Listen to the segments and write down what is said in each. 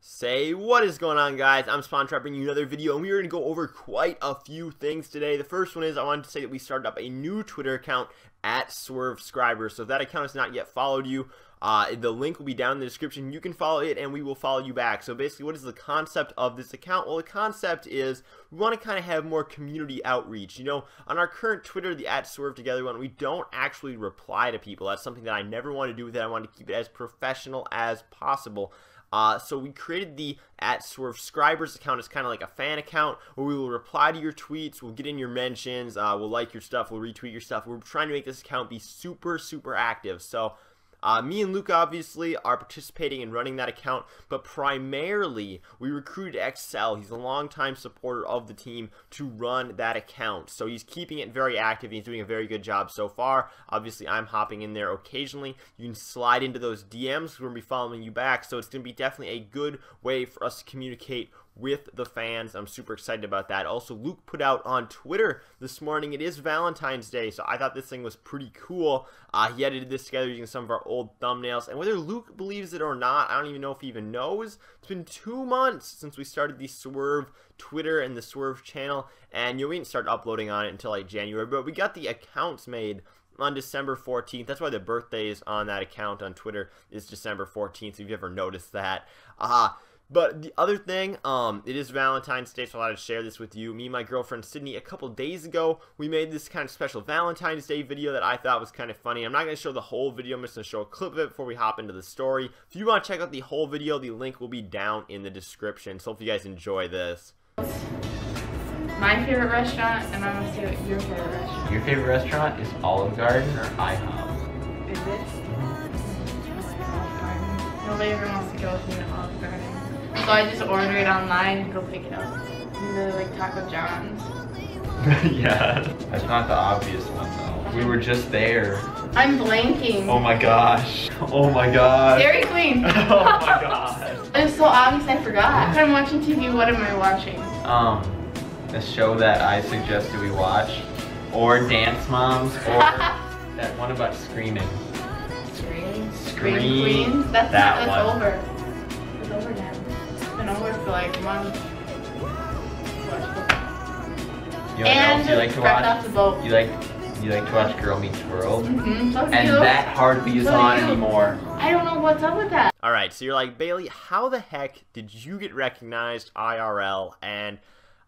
Say what is going on, guys? I'm Spawntrapped bringing you another video, and we are going to go over quite a few things today. The first one is I wanted to say that we started up a new Twitter account at Swerve Subscribers. So if that account has not yet followed you, the link will be down in the description. You can follow it and we will follow you back. So basically, what is the concept of this account? Well, the concept is we want to kind of have more community outreach. You know, on our current Twitter, the @SwerveTogether one, we don't actually reply to people. That's something that I never want to do with it. I want to keep it as professional as possible. So we created the @Swerve Subscribers account as kind of like a fan account where we will reply to your tweets, we'll get in your mentions, we'll like your stuff, we'll retweet your stuff. We're trying to make this account be super active. So me and Luke obviously are participating in running that account, but primarily we recruited Excel. He's a longtime supporter of the team to run that account. So he's keeping it very active. He's doing a very good job so far. Obviously, I'm hopping in there occasionally. You can slide into those DMs. We're going to be following you back. So it's going to be definitely a good way for us to communicate with the fans. I'm super excited about that. Also, Luke put out on Twitter this morning, it is Valentine's Day, so I thought this thing was pretty cool. He edited this together using some of our old thumbnails, and whether Luke believes it or not, I don't even know if he even knows. It's been 2 months since we started the Swerve Twitter and the Swerve channel, and we didn't start uploading on it until like January, but we got the accounts made on December 14th. That's why the birthdays on that account on Twitter is December 14th, if you've ever noticed that. But the other thing, it is Valentine's Day, so I wanted to share this with you. Me and my girlfriend Sydney, a couple days ago, we made this kind of special Valentine's Day video that I thought was kind of funny. I'm not going to show the whole video. I'm just going to show a clip of it before we hop into the story. If you want to check out the whole video, the link will be down in the description. So hope you guys enjoy this. My favorite restaurant, and I'm going to say what your favorite restaurant. Your favorite restaurant is Olive Garden or IHOP? Is it? Nobody ever wants to go with me to Olive Garden. So I just order it online and go pick it up. You really like Taco John's? Yeah. That's not the obvious one though. We were just there. I'm blanking. Oh my gosh. Oh my god. Dairy Queen. Oh my god. It's so obvious I forgot. If I'm watching TV, what am I watching? A show that I suggested we watch. Or Dance Moms. Or that one about screaming. Scream Queens? That's one. over. It's over now. It's been over for like months. You know what else you like to watch? Off the boat. You like to watch Girl Meets World? Mm-hmm. And that hardly is on anymore. I don't know what's up with that. Alright, so you're like, Bailey, how the heck did you get recognized IRL? And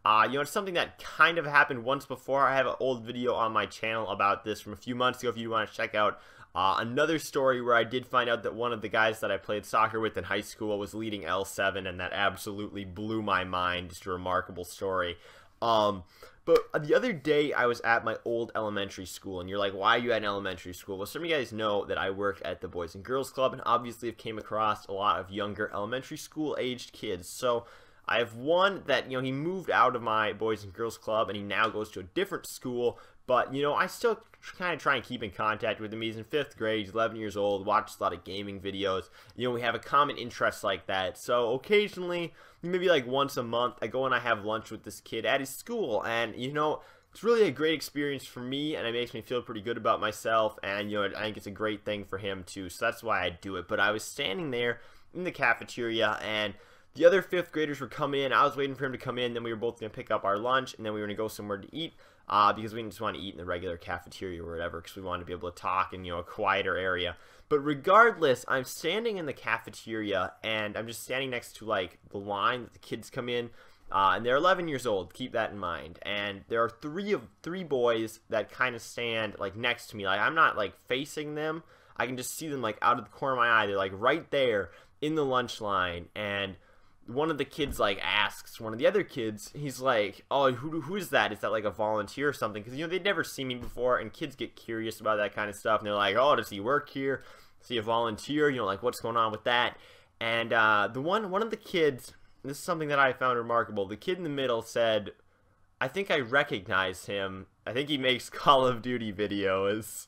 you know, it's something that kind of happened once before. I have an old video on my channel about this from a few months ago if you want to check out another story where I did find out that one of the guys that I played soccer with in high school was leading L7, and that absolutely blew my mind. Just a remarkable story. But the other day I was at my old elementary school, and you're like, why are you at an elementary school? Well, some of you guys know that I work at the Boys and Girls Club, and obviously I've came across a lot of younger elementary school aged kids. So I have one that, you know, he moved out of my Boys and Girls Club and he now goes to a different school, but, you know, I still kind of try and keep in contact with him. He's in 5th grade, he's 11 years old, watches a lot of gaming videos. You know, we have a common interest like that. So occasionally, maybe like once a month, I go and I have lunch with this kid at his school, and, you know, it's really a great experience for me, and it makes me feel pretty good about myself, and, you know, I think it's a great thing for him too, so that's why I do it. But I was standing there in the cafeteria, and the other 5th graders were coming in. I was waiting for him to come in, then we were both going to pick up our lunch, and then we were going to go somewhere to eat, because we didn't just want to eat in the regular cafeteria or whatever, because we wanted to be able to talk in, you know, a quieter area. But regardless, I'm standing in the cafeteria, and I'm just standing next to, like, the line that the kids come in, and they're 11 years old, keep that in mind. And there are three boys that kind of stand, like, next to me. Like, I'm not, like, facing them. I can just see them, like, out of the corner of my eye. They're, like, right there in the lunch line, and one of the kids, like, asks one of the other kids, he's like, oh, who is that? Is that, like, a volunteer or something? Because, you know, they'd never seen me before, and kids get curious about that kind of stuff, and they're like, oh, does he work here? Is he a volunteer? You know, like, what's going on with that? And one of the kids, this is something that I found remarkable, the kid in the middle said, I think I recognize him. I think he makes Call of Duty videos.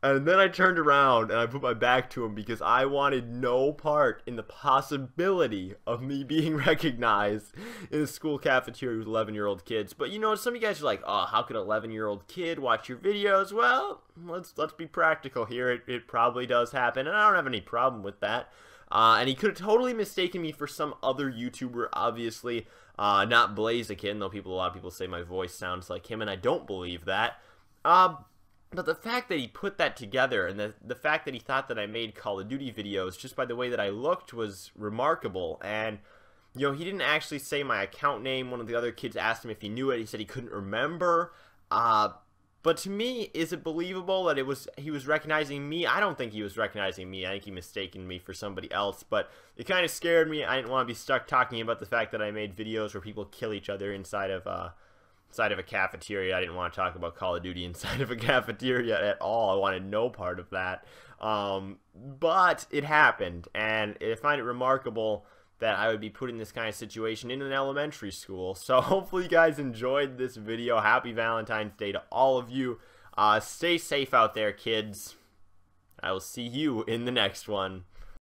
And then I turned around and I put my back to him because I wanted no part in the possibility of me being recognized in the school cafeteria with 11-year-old kids. But, you know, some of you guys are like, oh, how could an 11-year-old kid watch your videos? Well, let's be practical here. It probably does happen, and I don't have any problem with that. And he could have totally mistaken me for some other YouTuber, obviously. Not Blaziken, though a lot of people say my voice sounds like him, and I don't believe that. But the fact that he put that together, and the fact that he thought that I made Call of Duty videos just by the way that I looked was remarkable. And, you know, he didn't actually say my account name. One of the other kids asked him if he knew it. He said he couldn't remember. But to me, is it believable that he was recognizing me? I don't think he was recognizing me. I think he mistaken me for somebody else. But it kind of scared me. I didn't want to be stuck talking about the fact that I made videos where people kill each other inside of a cafeteria. I didn't want to talk about Call of Duty inside of a cafeteria at all. I wanted no part of that. But it happened, and I find it remarkable that I would be put in this kind of situation in an elementary school. So hopefully you guys enjoyed this video. Happy Valentine's Day to all of you. Stay safe out there, kids. I will see you in the next one.